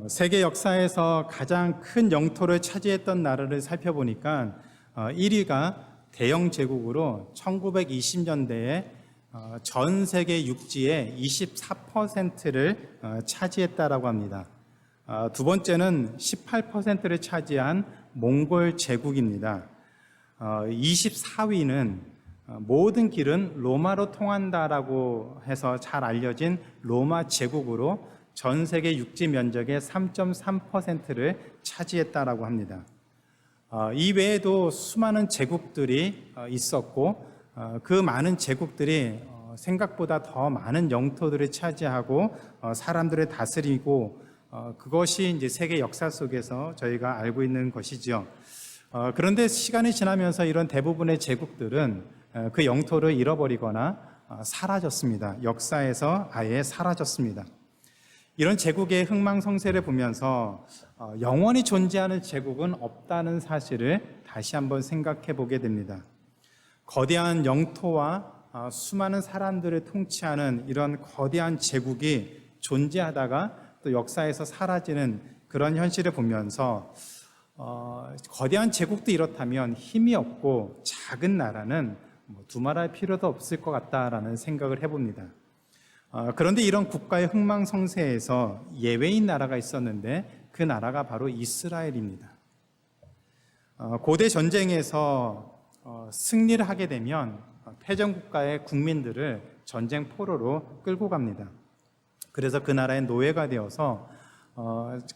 세계 역사에서 가장 큰 영토를 차지했던 나라를 살펴보니까 1위가 대영 제국으로 1920년대에 전 세계 육지의 24%를 차지했다라고 합니다. 두 번째는 18%를 차지한 몽골 제국입니다. 24위는 모든 길은 로마로 통한다라고 해서 잘 알려진 로마 제국으로 전 세계 육지 면적의 3.3%를 차지했다라고 합니다. 이 외에도 수많은 제국들이 있었고 그 많은 제국들이 생각보다 더 많은 영토들을 차지하고 사람들을 다스리고 그것이 이제 세계 역사 속에서 저희가 알고 있는 것이죠. 그런데 시간이 지나면서 이런 대부분의 제국들은 그 영토를 잃어버리거나 사라졌습니다. 역사에서 아예 사라졌습니다. 이런 제국의 흥망성쇠를 보면서 영원히 존재하는 제국은 없다는 사실을 다시 한번 생각해 보게 됩니다. 거대한 영토와 수많은 사람들을 통치하는 이런 거대한 제국이 존재하다가 또 역사에서 사라지는 그런 현실을 보면서 거대한 제국도 이렇다면 힘이 없고 작은 나라는 두말할 필요도 없을 것 같다라는 생각을 해봅니다. 그런데 이런 국가의 흥망성쇠에서 예외인 나라가 있었는데 그 나라가 바로 이스라엘입니다. 고대 전쟁에서 승리를 하게 되면 패전국가의 국민들을 전쟁 포로로 끌고 갑니다. 그래서 그 나라의 노예가 되어서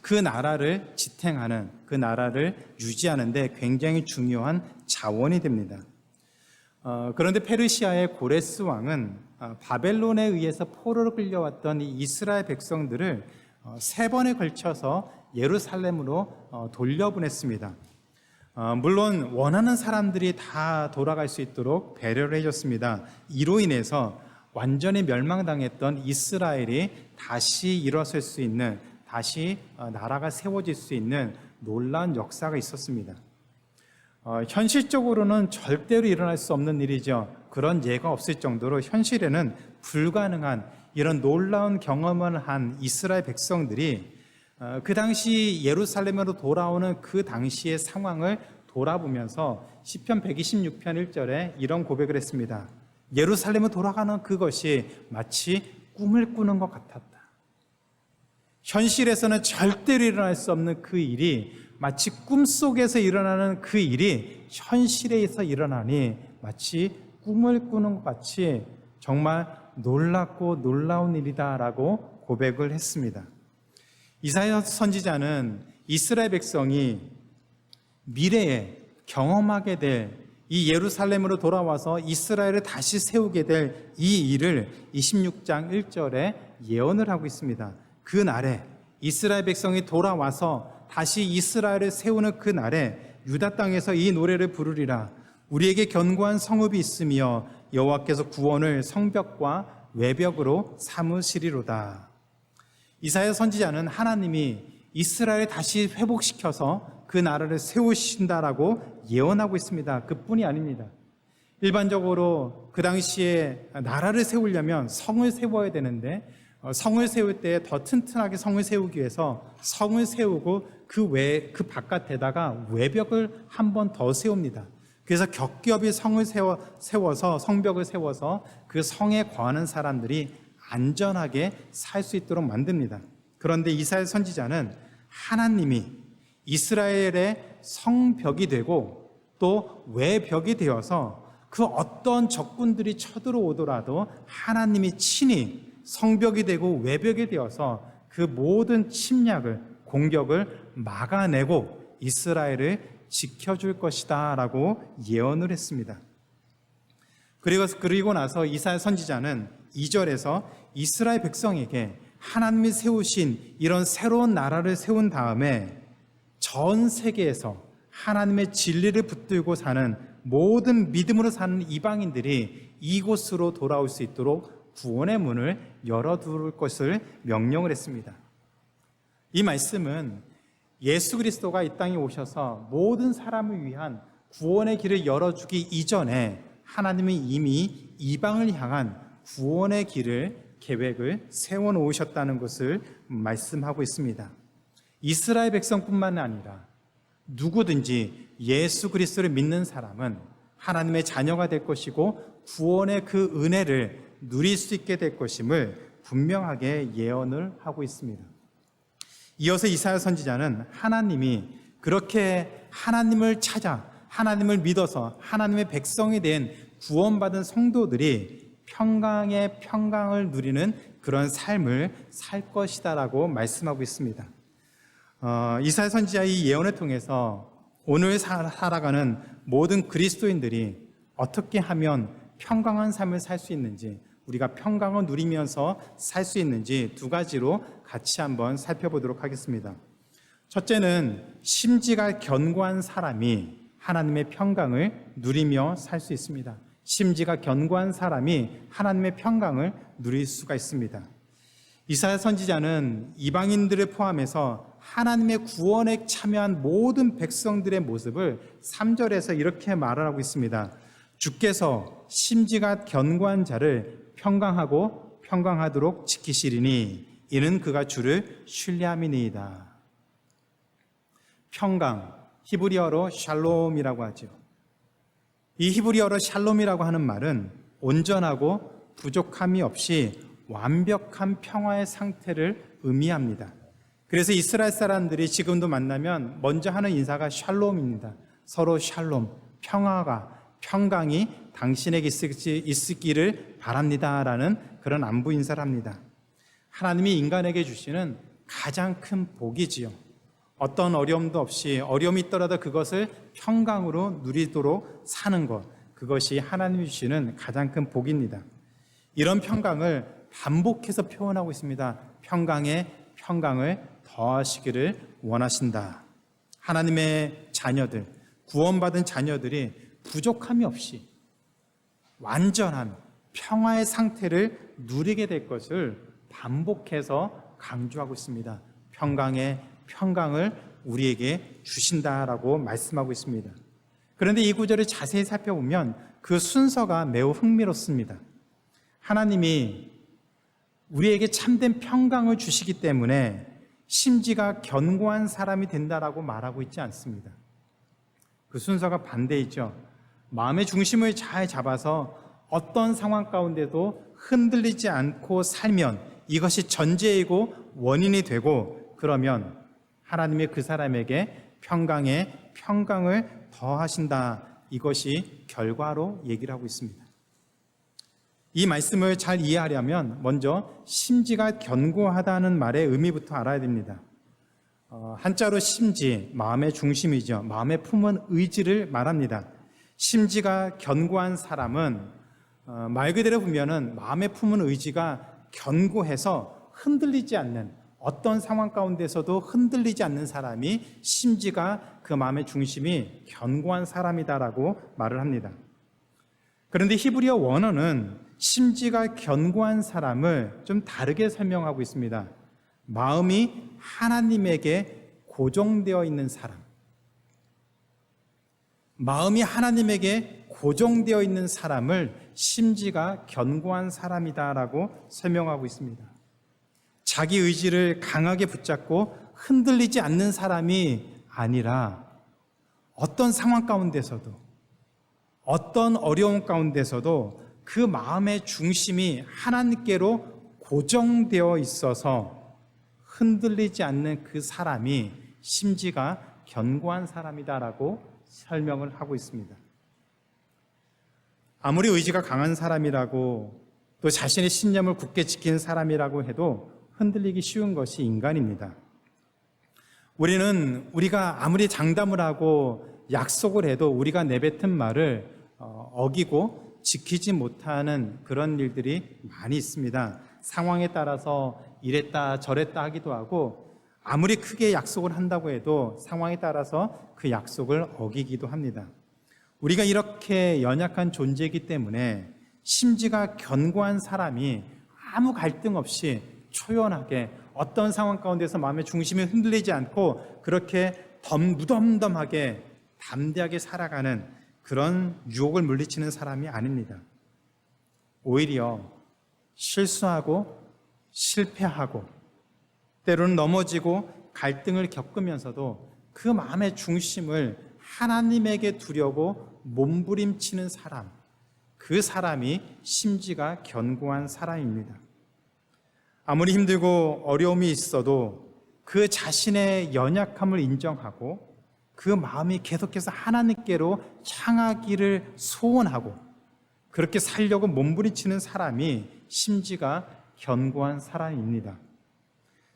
그 나라를 지탱하는, 그 나라를 유지하는 데 굉장히 중요한 자원이 됩니다. 그런데 페르시아의 고레스 왕은 바벨론에 의해서 포로로 끌려왔던 이 이스라엘 백성들을 3번에 걸쳐서 예루살렘으로 돌려보냈습니다. 물론 원하는 사람들이 다 돌아갈 수 있도록 배려를 해줬습니다. 이로 인해서 완전히 멸망당했던 이스라엘이 다시 일어설 수 있는, 다시 나라가 세워질 수 있는 놀라운 역사가 있었습니다. 현실적으로는 절대로 일어날 수 없는 일이죠. 그런 예가 없을 정도로 현실에는 불가능한 이런 놀라운 경험을 한 이스라엘 백성들이 그 당시 예루살렘으로 돌아오는 그 당시의 상황을 돌아보면서 시편 126편 1절에 이런 고백을 했습니다. 예루살렘으로 돌아가는 그것이 마치 꿈을 꾸는 것 같았다. 현실에서는 절대로 일어날 수 없는 그 일이 마치 꿈속에서 일어나는 그 일이 현실에서 일어나니 마치 꿈을 꾸는 것 같이 정말 놀랍고 놀라운 일이다라고 고백을 했습니다. 이사야 선지자는 이스라엘 백성이 미래에 경험하게 될 이 예루살렘으로 돌아와서 이스라엘을 다시 세우게 될 이 일을 26장 1절에 예언을 하고 있습니다. 그 날에 이스라엘 백성이 돌아와서 다시 이스라엘을 세우는 그 날에 유다 땅에서 이 노래를 부르리라. 우리에게 견고한 성읍이 있으며 여호와께서 구원을 성벽과 외벽으로 삼으시리로다. 이사야 선지자는 하나님이 이스라엘을 다시 회복시켜서 그 나라를 세우신다라고 예언하고 있습니다. 그뿐이 아닙니다. 일반적으로 그 당시에 나라를 세우려면 성을 세워야 되는데 성을 세울 때 더 튼튼하게 성을 세우기 위해서 성을 세우고 그 바깥에다가 외벽을 한 번 더 세웁니다. 그래서 겹겹이 성을 세워서 성벽을 세워서 그 성에 거하는 사람들이 안전하게 살 수 있도록 만듭니다. 그런데 이사야 선지자는 하나님이 이스라엘의 성벽이 되고 또 외벽이 되어서 그 어떤 적군들이 쳐들어오더라도 하나님이 친히 성벽이 되고 외벽이 되어서 그 모든 침략을, 공격을 막아내고 이스라엘을 지켜줄 것이다 라고 예언을 했습니다. 그리고 나서 이사야 선지자는 2절에서 이스라엘 백성에게 하나님이 세우신 이런 새로운 나라를 세운 다음에 전 세계에서 하나님의 진리를 붙들고 사는 모든 믿음으로 사는 이방인들이 이곳으로 돌아올 수 있도록 구원의 문을 열어둘 것을 명령을 했습니다. 이 말씀은 예수 그리스도가 이 땅에 오셔서 모든 사람을 위한 구원의 길을 열어주기 이전에 하나님이 이미 이방을 향한 구원의 길을 계획을 세워놓으셨다는 것을 말씀하고 있습니다. 이스라엘 백성뿐만 아니라 누구든지 예수 그리스도를 믿는 사람은 하나님의 자녀가 될 것이고 구원의 그 은혜를 누릴 수 있게 될 것임을 분명하게 예언을 하고 있습니다. 이어서 이사야 선지자는 하나님이 그렇게 하나님을 찾아 하나님을 믿어서 하나님의 백성이 된 구원받은 성도들이 평강의 평강을 누리는 그런 삶을 살 것이다라고 말씀하고 있습니다. 이사야 선지자의 이 예언을 통해서 오늘 살아가는 모든 그리스도인들이 어떻게 하면 평강한 삶을 살 수 있는지, 우리가 평강을 누리면서 살 수 있는지 두 가지로 같이 한번 살펴보도록 하겠습니다. 첫째는 심지가 견고한 사람이 하나님의 평강을 누리며 살 수 있습니다. 심지가 견고한 사람이 하나님의 평강을 누릴 수가 있습니다. 이사야 선지자는 이방인들을 포함해서 하나님의 구원에 참여한 모든 백성들의 모습을 3절에서 이렇게 말을 하고 있습니다. 주께서 심지가 견고한 자를 평강하고 평강하도록 지키시리니 이는 그가 주를 신뢰함이니이다. 평강, 히브리어로 샬롬이라고 하죠. 이 히브리어로 샬롬이라고 하는 말은 온전하고 부족함이 없이 완벽한 평화의 상태를 의미합니다. 그래서 이스라엘 사람들이 지금도 만나면 먼저 하는 인사가 샬롬입니다. 서로 샬롬, 평강이 당신에게 있기를 바랍니다라는 그런 안부 인사를 합니다. 하나님이 인간에게 주시는 가장 큰 복이지요. 어떤 어려움도 없이 어려움이 있더라도 그것을 평강으로 누리도록 사는 것, 그것이 하나님이 주시는 가장 큰 복입니다. 이런 평강을 반복해서 표현하고 있습니다. 평강에 평강을 더하시기를 원하신다. 하나님의 자녀들, 구원받은 자녀들이 부족함이 없이 완전한 평화의 상태를 누리게 될 것을 반복해서 강조하고 있습니다. 평강의 평강을 우리에게 주신다라고 말씀하고 있습니다. 그런데 이 구절을 자세히 살펴보면 그 순서가 매우 흥미롭습니다. 하나님이 우리에게 참된 평강을 주시기 때문에 심지가 견고한 사람이 된다라고 말하고 있지 않습니다. 그 순서가 반대이죠. 마음의 중심을 잘 잡아서 어떤 상황 가운데도 흔들리지 않고 살면 이것이 전제이고 원인이 되고, 그러면 하나님이 그 사람에게 평강에 평강을 더하신다. 이것이 결과로 얘기를 하고 있습니다. 이 말씀을 잘 이해하려면 먼저 심지가 견고하다는 말의 의미부터 알아야 됩니다. 한자로 심지, 마음의 중심이죠. 마음에 품은 의지를 말합니다. 심지가 견고한 사람은 말 그대로 보면은 마음에 품은 의지가 견고해서 흔들리지 않는, 어떤 상황 가운데서도 흔들리지 않는 사람이 심지가 그 마음의 중심이 견고한 사람이다라고 말을 합니다. 그런데 히브리어 원어는 심지가 견고한 사람을 좀 다르게 설명하고 있습니다. 마음이 하나님에게 고정되어 있는 사람. 마음이 하나님에게 고정되어 있는 사람을 심지가 견고한 사람이다라고 설명하고 있습니다. 자기 의지를 강하게 붙잡고 흔들리지 않는 사람이 아니라 어떤 상황 가운데서도, 어떤 어려움 가운데서도 그 마음의 중심이 하나님께로 고정되어 있어서 흔들리지 않는 그 사람이 심지가 견고한 사람이다라고 설명을 하고 있습니다. 아무리 의지가 강한 사람이라고 또 자신의 신념을 굳게 지키는 사람이라고 해도 흔들리기 쉬운 것이 인간입니다. 우리가 아무리 장담을 하고 약속을 해도 우리가 내뱉은 말을 어기고 지키지 못하는 그런 일들이 많이 있습니다. 상황에 따라서 이랬다 저랬다 하기도 하고, 아무리 크게 약속을 한다고 해도 상황에 따라서 그 약속을 어기기도 합니다. 우리가 이렇게 연약한 존재이기 때문에 심지가 견고한 사람이 아무 갈등 없이 초연하게 어떤 상황 가운데서 마음의 중심이 흔들리지 않고 그렇게 무덤덤하게 담대하게 살아가는 그런 유혹을 물리치는 사람이 아닙니다. 오히려 실수하고 실패하고 때로는 넘어지고 갈등을 겪으면서도 그 마음의 중심을 하나님에게 두려고 몸부림치는 사람, 그 사람이 심지가 견고한 사람입니다. 아무리 힘들고 어려움이 있어도 그 자신의 연약함을 인정하고 그 마음이 계속해서 하나님께로 향하기를 소원하고 그렇게 살려고 몸부림치는 사람이 심지가 견고한 사람입니다.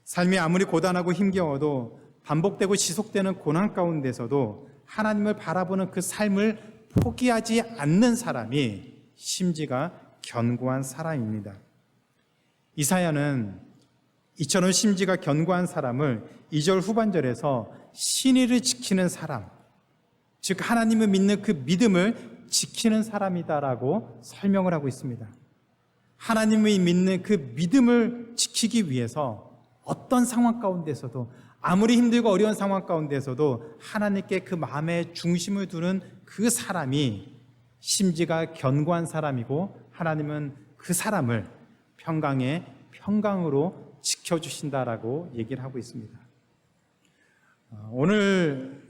삶이 아무리 고단하고 힘겨워도 반복되고 지속되는 고난 가운데서도 하나님을 바라보는 그 삶을 포기하지 않는 사람이 심지가 견고한 사람입니다. 이사야는 이처럼 심지가 견고한 사람을 2절 후반절에서 신의를 지키는 사람, 즉 하나님을 믿는 그 믿음을 지키는 사람이다라고 설명을 하고 있습니다. 하나님을 믿는 그 믿음을 지키기 위해서 어떤 상황 가운데서도 아무리 힘들고 어려운 상황 가운데서도 하나님께 그 마음의 중심을 두는 그 사람이 심지가 견고한 사람이고 하나님은 그 사람을 평강의 평강으로 지켜주신다라고 얘기를 하고 있습니다. 오늘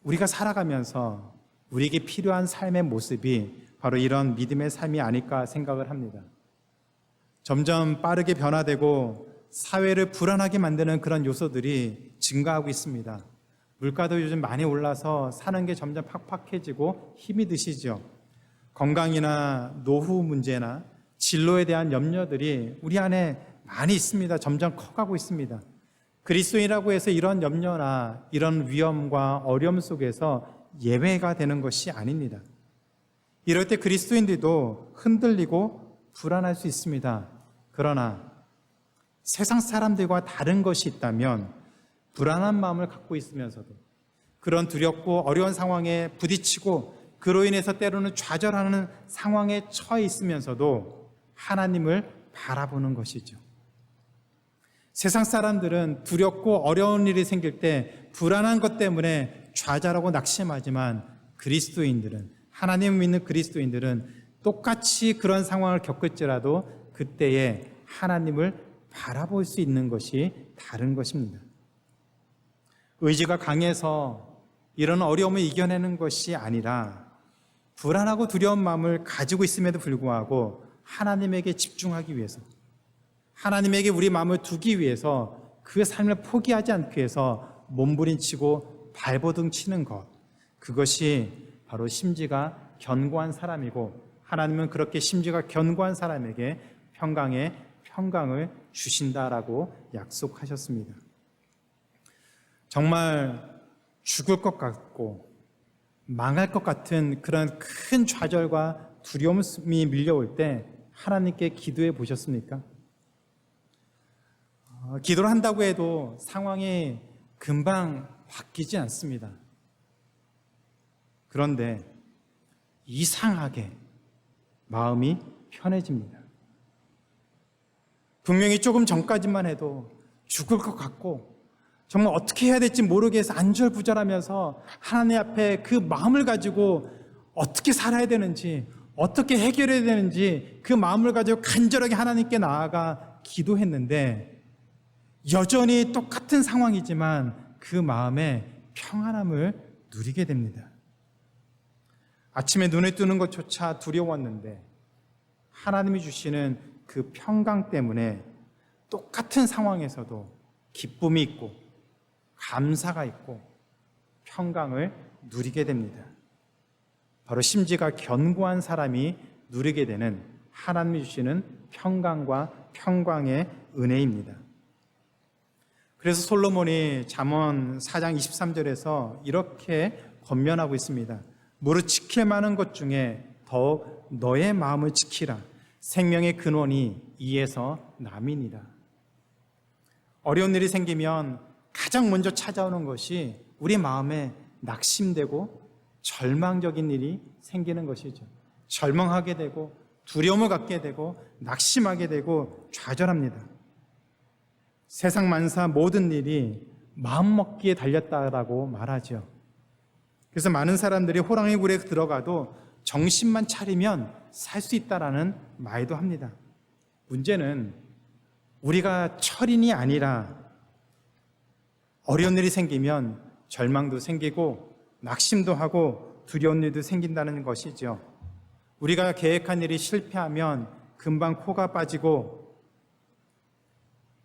우리가 살아가면서 우리에게 필요한 삶의 모습이 바로 이런 믿음의 삶이 아닐까 생각을 합니다. 점점 빠르게 변화되고 사회를 불안하게 만드는 그런 요소들이 증가하고 있습니다. 물가도 요즘 많이 올라서 사는 게 점점 팍팍해지고 힘이 드시죠. 건강이나 노후 문제나 진로에 대한 염려들이 우리 안에 많이 있습니다. 점점 커가고 있습니다. 그리스도인이라고 해서 이런 염려나 이런 위험과 어려움 속에서 예외가 되는 것이 아닙니다. 이럴 때 그리스도인들도 흔들리고 불안할 수 있습니다. 그러나 세상 사람들과 다른 것이 있다면 불안한 마음을 갖고 있으면서도 그런 두렵고 어려운 상황에 부딪히고 그로 인해서 때로는 좌절하는 상황에 처해 있으면서도 하나님을 바라보는 것이죠. 세상 사람들은 두렵고 어려운 일이 생길 때 불안한 것 때문에 좌절하고 낙심하지만 그리스도인들은, 하나님을 믿는 그리스도인들은 똑같이 그런 상황을 겪을지라도 그때에 하나님을 바라볼 수 있는 것이 다른 것입니다. 의지가 강해서 이런 어려움을 이겨내는 것이 아니라 불안하고 두려운 마음을 가지고 있음에도 불구하고 하나님에게 집중하기 위해서, 하나님에게 우리 마음을 두기 위해서 그 삶을 포기하지 않기 위해서 몸부림치고 발버둥 치는 것, 그것이 바로 심지가 견고한 사람이고 하나님은 그렇게 심지가 견고한 사람에게 평강을 주신다라고 약속하셨습니다. 정말 죽을 것 같고 망할 것 같은 그런 큰 좌절과 두려움이 밀려올 때 하나님께 기도해 보셨습니까? 기도를 한다고 해도 상황이 금방 바뀌지 않습니다. 그런데 이상하게 마음이 편해집니다. 분명히 조금 전까지만 해도 죽을 것 같고 정말 어떻게 해야 될지 모르겠어 안절부절하면서 하나님 앞에 그 마음을 가지고 어떻게 살아야 되는지, 어떻게 해결해야 되는지 그 마음을 가지고 간절하게 하나님께 나아가 기도했는데 여전히 똑같은 상황이지만 그 마음에 평안함을 누리게 됩니다. 아침에 눈에 뜨는 것조차 두려웠는데 하나님이 주시는 그 평강 때문에 똑같은 상황에서도 기쁨이 있고 감사가 있고 평강을 누리게 됩니다. 바로 심지가 견고한 사람이 누리게 되는 하나님이 주시는 평강과 평강의 은혜입니다. 그래서 솔로몬이 잠언 4장 23절에서 이렇게 권면하고 있습니다. 무릇 지킬 만한 것 중에 더욱 너의 마음을 지키라. 생명의 근원이 이에서 남이니라. 어려운 일이 생기면 가장 먼저 찾아오는 것이 우리 마음에 낙심되고 절망적인 일이 생기는 것이죠. 절망하게 되고 두려움을 갖게 되고 낙심하게 되고 좌절합니다. 세상 만사 모든 일이 마음먹기에 달렸다라고 말하죠. 그래서 많은 사람들이 호랑이 굴에 들어가도 정신만 차리면 살 수 있다라는 말도 합니다. 문제는 우리가 철인이 아니라 어려운 일이 생기면 절망도 생기고 낙심도 하고 두려운 일도 생긴다는 것이죠. 우리가 계획한 일이 실패하면 금방 코가 빠지고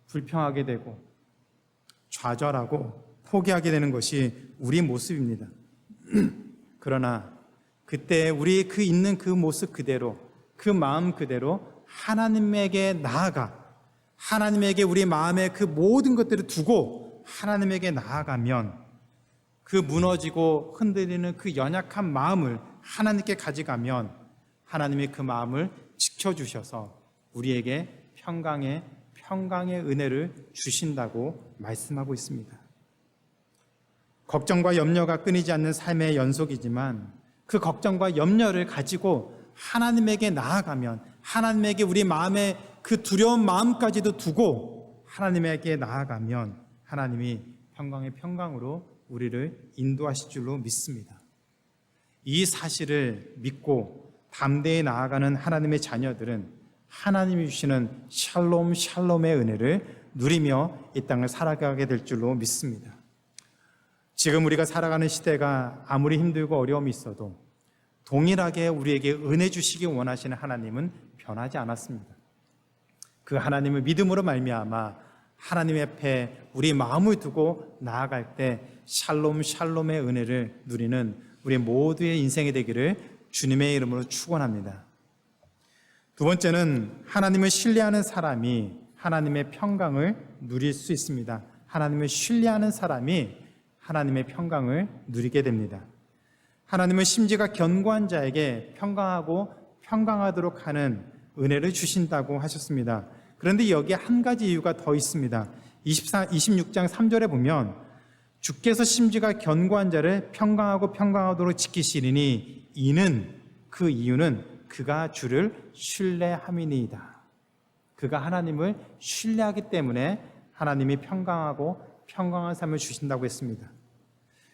불평하게 되고 좌절하고 포기하게 되는 것이 우리 모습입니다. 그러나 그때 우리 있는 그 모습 그대로, 그 마음 그대로 하나님에게 나아가 하나님에게 우리 마음의 그 모든 것들을 두고 하나님에게 나아가면 그 무너지고 흔들리는 그 연약한 마음을 하나님께 가져가면 하나님이 그 마음을 지켜주셔서 우리에게 평강의 은혜를 주신다고 말씀하고 있습니다. 걱정과 염려가 끊이지 않는 삶의 연속이지만 그 걱정과 염려를 가지고 하나님에게 나아가면 하나님에게 우리 마음의 그 두려운 마음까지도 두고 하나님에게 나아가면 하나님이 평강의 평강으로 우리를 인도하실 줄로 믿습니다. 이 사실을 믿고 담대히 나아가는 하나님의 자녀들은 하나님이 주시는 샬롬의 은혜를 누리며 이 땅을 살아가게 될 줄로 믿습니다. 지금 우리가 살아가는 시대가 아무리 힘들고 어려움이 있어도 동일하게 우리에게 은혜 주시기 원하시는 하나님은 변하지 않았습니다. 그 하나님을 믿음으로 말미암아 하나님 앞에 우리 마음을 두고 나아갈 때 샬롬의 은혜를 누리는 우리 모두의 인생이 되기를 주님의 이름으로 축원합니다. 두 번째는 하나님을 신뢰하는 사람이 하나님의 평강을 누릴 수 있습니다. 하나님을 신뢰하는 사람이 하나님의 평강을 누리게 됩니다. 하나님은 심지가 견고한 자에게 평강하도록 하는 은혜를 주신다고 하셨습니다. 그런데 여기에 한 가지 이유가 더 있습니다. 26장 3절에 보면 주께서 심지가 견고한 자를 평강하도록 지키시리니 그 이유는 그가 주를 신뢰함이니이다. 그가 하나님을 신뢰하기 때문에 하나님이 평강한 삶을 주신다고 했습니다.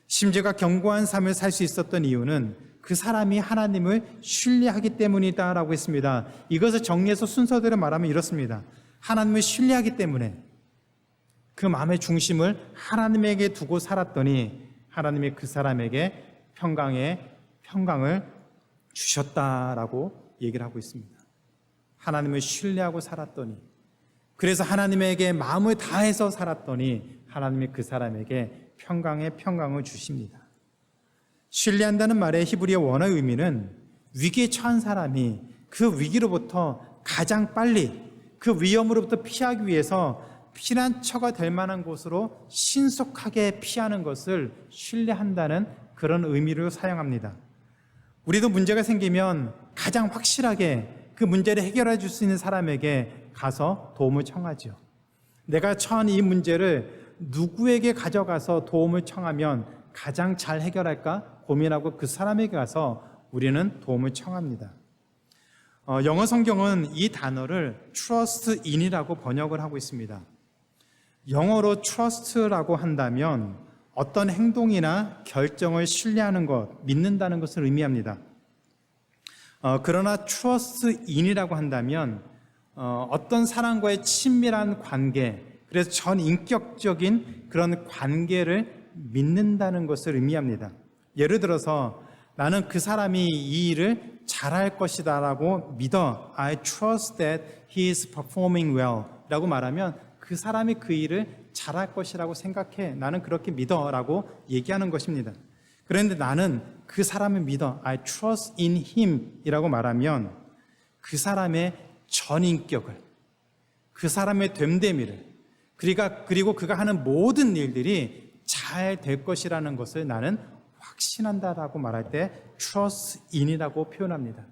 심지가 견고한 삶을 살 수 있었던 이유는 그 사람이 하나님을 신뢰하기 때문이다라고 했습니다. 이것을 정리해서 순서대로 말하면 이렇습니다. 하나님을 신뢰하기 때문에 그 마음의 중심을 하나님에게 두고 살았더니 하나님이 그 사람에게 평강을 주셨다라고 얘기를 하고 있습니다. 하나님을 신뢰하고 살았더니, 그래서 하나님에게 마음을 다해서 살았더니 하나님이 그 사람에게 평강을 주십니다. 신뢰한다는 말의 히브리어 원어의 의미는 위기에 처한 사람이 그 위기로부터 가장 빨리 그 위험으로부터 피하기 위해서 피난처가 될 만한 곳으로 신속하게 피하는 것을 신뢰한다는 그런 의미로 사용합니다. 우리도 문제가 생기면 가장 확실하게 그 문제를 해결해 줄 수 있는 사람에게 가서 도움을 청하죠. 내가 처한 이 문제를 누구에게 가져가서 도움을 청하면 가장 잘 해결할까 고민하고 그 사람에게 가서 우리는 도움을 청합니다. 영어 성경은 이 단어를 trust in이라고 번역을 하고 있습니다. 영어로 trust라고 한다면 어떤 행동이나 결정을 신뢰하는 것, 믿는다는 것을 의미합니다. 그러나 trust in이라고 한다면 어떤 사람과의 친밀한 관계, 그래서 전인격적인 그런 관계를 믿는다는 것을 의미합니다. 예를 들어서 나는 그 사람이 이 일을 잘할 것이다 라고 믿어. I trust that he is performing well 라고 말하면 그 사람이 그 일을 잘할 것이라고 생각해. 나는 그렇게 믿어 라고 얘기하는 것입니다. 그런데 나는 그 사람을 믿어. I trust in him 이라고 말하면 그 사람의 전인격을, 그 사람의 됨됨이를, 그리고 그가 하는 모든 일들이 잘 될 것이라는 것을 나는 확신한다라고 말할 때 trust in이라고 표현합니다.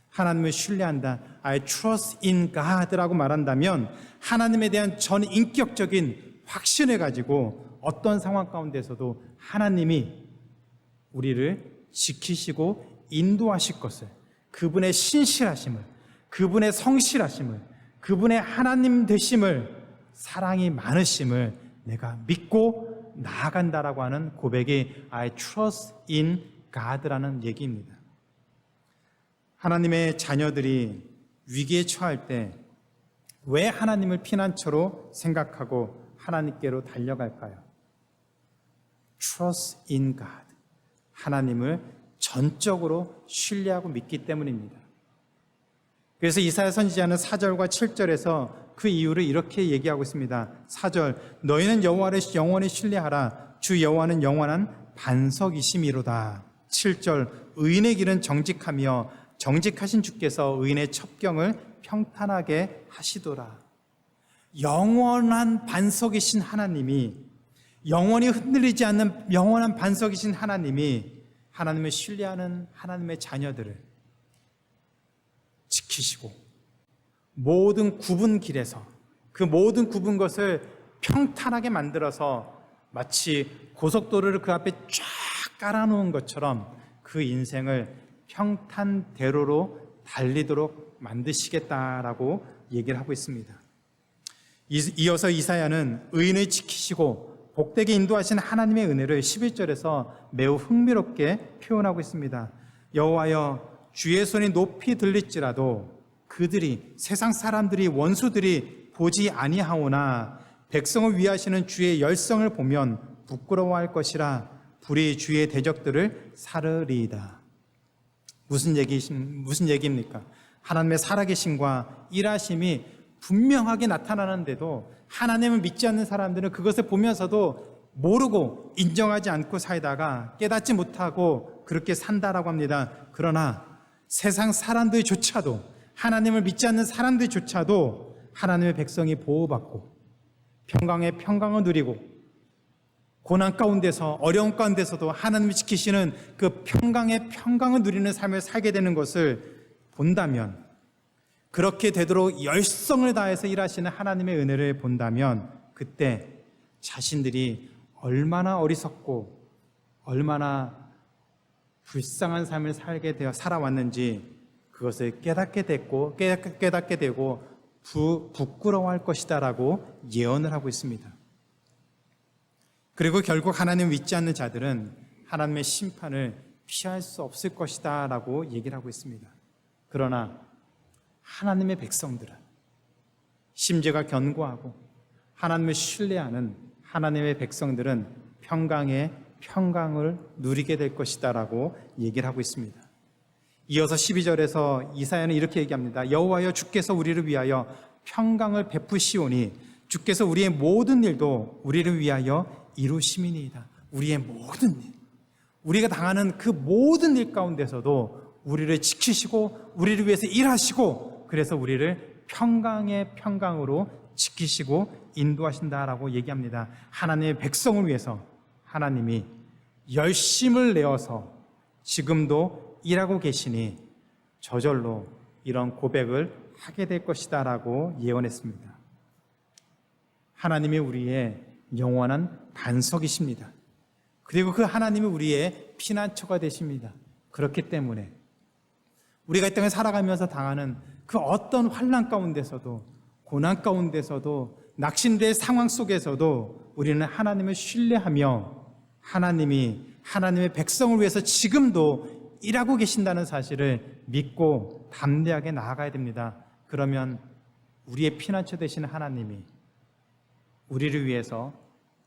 하나님을 신뢰한다. I trust in God라고 말한다면 하나님에 대한 전인격적인 확신을 가지고 어떤 상황 가운데서도 하나님이 우리를 지키시고 인도하실 것을, 그분의 신실하심을, 그분의 성실하심을, 그분의 하나님 되심을, 사랑이 많으심을 내가 믿고 나아간다라고 하는 고백이 I trust in God라는 얘기입니다. 하나님의 자녀들이 위기에 처할 때 왜 하나님을 피난처로 생각하고 하나님께로 달려갈까요? trust in God. 하나님을 전적으로 신뢰하고 믿기 때문입니다. 그래서 이사야 선지자는 4절과 7절에서 그 이유를 이렇게 얘기하고 있습니다. 4절, 너희는 여호와를 영원히 신뢰하라. 주 여호와는 영원한 반석이심이로다. 7절, 의인의 길은 정직하며 정직하신 주께서 의인의 첩경을 평탄하게 하시도라. 영원한 반석이신 하나님이, 영원히 흔들리지 않는 영원한 반석이신 하나님이 하나님을 신뢰하는 하나님의 자녀들을 지키시고 모든 굽은 길에서 그 모든 굽은 것을 평탄하게 만들어서 마치 고속도로를 그 앞에 쫙 깔아놓은 것처럼 그 인생을 평탄대로로 달리도록 만드시겠다라고 얘기를 하고 있습니다. 이어서 이사야는 의인을 지키시고 복되게 인도하신 하나님의 은혜를 11절에서 매우 흥미롭게 표현하고 있습니다. 여호와여 주의 손이 높이 들릴지라도 그들이, 세상 사람들이, 원수들이 보지 아니하오나 백성을 위하시는 주의 열성을 보면 부끄러워할 것이라. 불이 주의 대적들을 사르리이다. 무슨 얘기입니까? 하나님의 살아계심과 일하심이 분명하게 나타나는데도 하나님을 믿지 않는 사람들은 그것을 보면서도 모르고 인정하지 않고 살다가 깨닫지 못하고 그렇게 산다라고 합니다. 그러나 세상 사람들조차도, 하나님을 믿지 않는 사람들조차도 하나님의 백성이 보호받고 평강의 평강을 누리고 고난 가운데서, 어려움 가운데서도 하나님이 지키시는 그 평강의 평강을 누리는 삶을 살게 되는 것을 본다면, 그렇게 되도록 열성을 다해서 일하시는 하나님의 은혜를 본다면 그때 자신들이 얼마나 어리석고 얼마나 불쌍한 삶을 살게 되어 살아왔는지 그것을 깨닫게 되고 부끄러워할 것이다라고 예언을 하고 있습니다. 그리고 결국 하나님 믿지 않는 자들은 하나님의 심판을 피할 수 없을 것이다라고 얘기를 하고 있습니다. 그러나 하나님의 백성들은, 심지어가 견고하고 하나님을 신뢰하는 하나님의 백성들은 평강의 평강을 누리게 될 것이다라고 얘기를 하고 있습니다. 이어서 12절에서 이사야는 이렇게 얘기합니다. 여호와여 주께서 우리를 위하여 평강을 베푸시오니 주께서 우리의 모든 일도 우리를 위하여 이루심이니이다. 우리의 모든 일, 우리가 당하는 그 모든 일 가운데서도 우리를 지키시고 우리를 위해서 일하시고 그래서 우리를 평강의 평강으로 지키시고 인도하신다라고 얘기합니다. 하나님의 백성을 위해서 하나님이 열심을 내어서 지금도 일하고 계시니 저절로 이런 고백을 하게 될 것이다라고 예언했습니다. 하나님이 우리의 영원한 반석이십니다. 그리고 그 하나님이 우리의 피난처가 되십니다. 그렇기 때문에 우리가 이 땅을 살아가면서 당하는 그 어떤 환난 가운데서도, 고난 가운데서도, 낙심될 상황 속에서도 우리는 하나님을 신뢰하며 하나님이 하나님의 백성을 위해서 지금도 일하고 계신다는 사실을 믿고 담대하게 나아가야 됩니다. 그러면 우리의 피난처 되시는 하나님이 우리를 위해서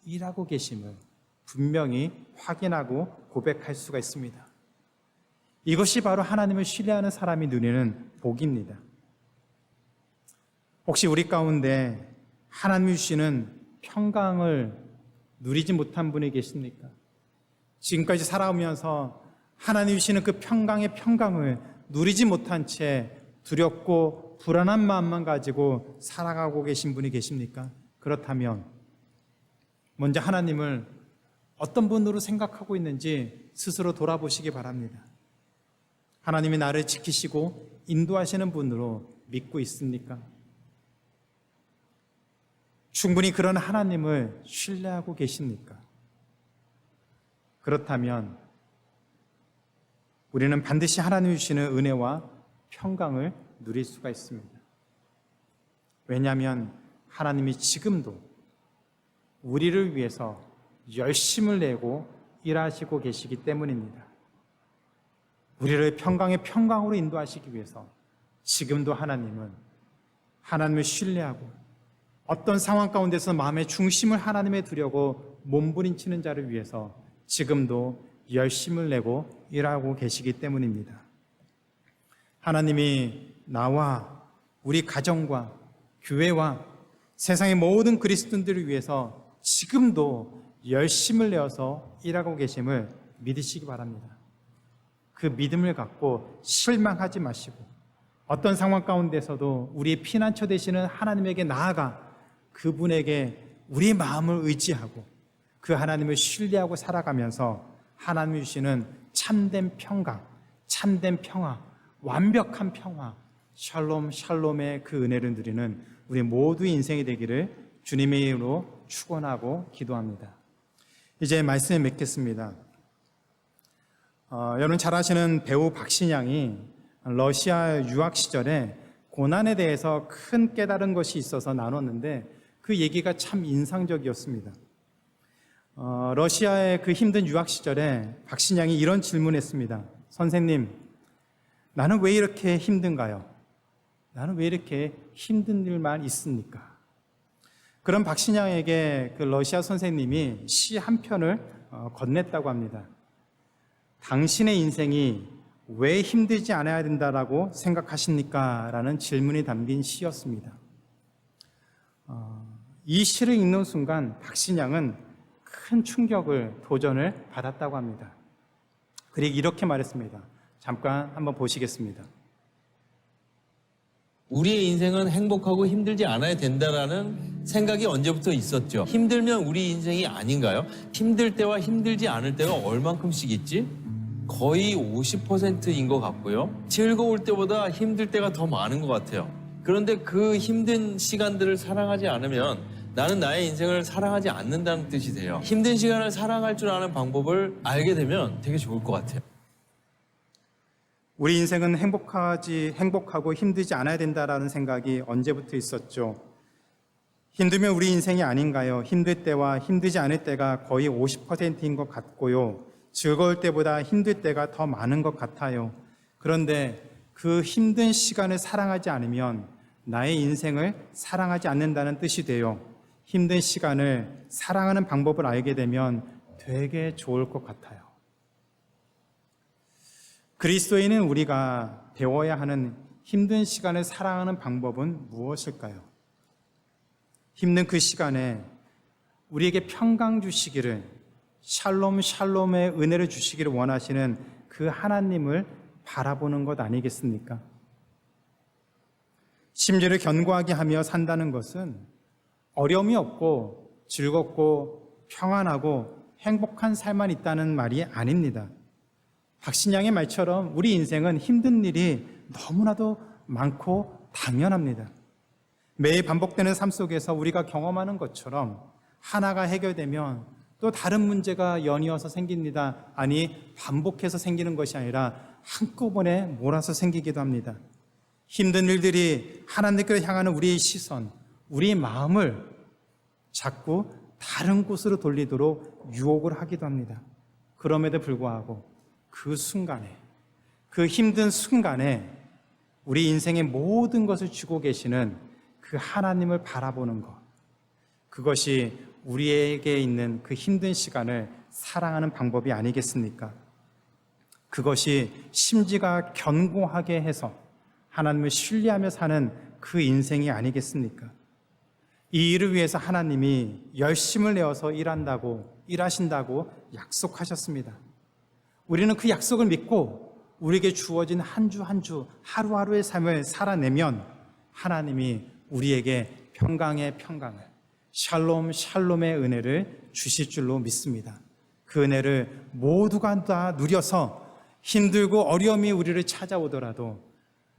일하고 계심을 분명히 확인하고 고백할 수가 있습니다. 이것이 바로 하나님을 신뢰하는 사람이 누리는 복입니다. 혹시 우리 가운데 하나님이 주시는 평강을 누리지 못한 분이 계십니까? 지금까지 살아오면서 하나님이 주시는 그 평강의 평강을 누리지 못한 채 두렵고 불안한 마음만 가지고 살아가고 계신 분이 계십니까? 그렇다면 먼저 하나님을 어떤 분으로 생각하고 있는지 스스로 돌아보시기 바랍니다. 하나님이 나를 지키시고 인도하시는 분으로 믿고 있습니까? 충분히 그런 하나님을 신뢰하고 계십니까? 그렇다면 우리는 반드시 하나님이 주시는 은혜와 평강을 누릴 수가 있습니다. 왜냐하면 하나님이 지금도 우리를 위해서 열심을 내고 일하시고 계시기 때문입니다. 우리를 평강의 평강으로 인도하시기 위해서 지금도 하나님은 하나님을 신뢰하고 어떤 상황 가운데서 마음의 중심을 하나님에 두려고 몸부림치는 자를 위해서 지금도 열심을 내고 일하고 계시기 때문입니다. 하나님이 나와 우리 가정과 교회와 세상의 모든 그리스도인들을 위해서 지금도 열심을 내어서 일하고 계심을 믿으시기 바랍니다. 그 믿음을 갖고 실망하지 마시고 어떤 상황 가운데서도 우리의 피난처 되시는 하나님에게 나아가 그분에게 우리 마음을 의지하고 그 하나님을 신뢰하고 살아가면서 하나님이 주시는 참된 평강, 참된 평화, 완벽한 평화, 샬롬 샬롬의 그 은혜를 누리는 우리 모두의 인생이 되기를 주님의 이름으로 축원하고 기도합니다. 이제 말씀을 맺겠습니다. 여러분 잘 아시는 배우 박신양이 러시아 유학 시절에 고난에 대해서 큰 깨달은 것이 있어서 나눴는데 그 얘기가 참 인상적이었습니다. 러시아의 그 힘든 유학 시절에 박신양이 이런 질문했습니다. 선생님, 나는 왜 이렇게 힘든가요? 나는 왜 이렇게 힘든 일만 있습니까? 그런 박신양에게 그 러시아 선생님이 시 한 편을 건넸다고 합니다. 당신의 인생이 왜 힘들지 않아야 된다라고 생각하십니까? 라는 질문이 담긴 시였습니다. 이 시를 읽는 순간 박신양은 큰 충격을, 도전을 받았다고 합니다. 그리고 이렇게 말했습니다. 잠깐 한번 보시겠습니다. 우리의 인생은 행복하고 힘들지 않아야 된다라는 생각이 언제부터 있었죠? 힘들면 우리 인생이 아닌가요? 힘들 때와 힘들지 않을 때가 얼만큼씩 있지? 거의 50%인 것 같고요. 즐거울 때보다 힘들 때가 더 많은 것 같아요. 그런데 그 힘든 시간들을 사랑하지 않으면 나는 나의 인생을 사랑하지 않는다는 뜻이 돼요. 힘든 시간을 사랑할 줄 아는 방법을 알게 되면 되게 좋을 것 같아요. 우리 인생은 행복하고 힘들지 않아야 된다라는 생각이 언제부터 있었죠? 힘들면 우리 인생이 아닌가요? 힘들 때와 힘들지 않을 때가 거의 50%인 것 같고요. 즐거울 때보다 힘들 때가 더 많은 것 같아요. 그런데 그 힘든 시간을 사랑하지 않으면 나의 인생을 사랑하지 않는다는 뜻이 돼요. 힘든 시간을 사랑하는 방법을 알게 되면 되게 좋을 것 같아요. 그리스도인은 우리가 배워야 하는 힘든 시간을 사랑하는 방법은 무엇일까요? 힘든 그 시간에 우리에게 평강 주시기를, 샬롬 샬롬의 은혜를 주시기를 원하시는 그 하나님을 바라보는 것 아니겠습니까? 심지를 견고하게 하며 산다는 것은 어려움이 없고 즐겁고 평안하고 행복한 삶만 있다는 말이 아닙니다. 박신양의 말처럼 우리 인생은 힘든 일이 너무나도 많고 당연합니다. 매일 반복되는 삶 속에서 우리가 경험하는 것처럼 하나가 해결되면 또 다른 문제가 연이어서 생깁니다. 아니, 반복해서 생기는 것이 아니라 한꺼번에 몰아서 생기기도 합니다. 힘든 일들이 하나님께로 향하는 우리의 시선, 우리의 마음을 자꾸 다른 곳으로 돌리도록 유혹을 하기도 합니다. 그럼에도 불구하고 그 순간에, 그 힘든 순간에 우리 인생의 모든 것을 주고 계시는 그 하나님을 바라보는 것, 그것이 우리에게 있는 그 힘든 시간을 사랑하는 방법이 아니겠습니까? 그것이 심지가 견고하게 해서 하나님을 신뢰하며 사는 그 인생이 아니겠습니까? 이 일을 위해서 하나님이 열심을 내어서 일하신다고 약속하셨습니다. 우리는 그 약속을 믿고 우리에게 주어진 한 주 한 주 하루하루의 삶을 살아내면 하나님이 우리에게 평강의 평강을, 샬롬 샬롬의 은혜를 주실 줄로 믿습니다. 그 은혜를 모두가 다 누려서 힘들고 어려움이 우리를 찾아오더라도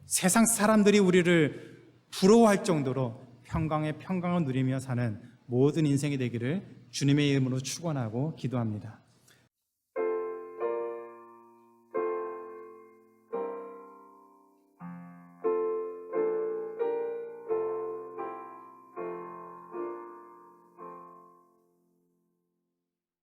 세상 사람들이 우리를 부러워할 정도로 평강의 평강을 누리며 사는 모든 인생이 되기를 주님의 이름으로 축원하고 기도합니다.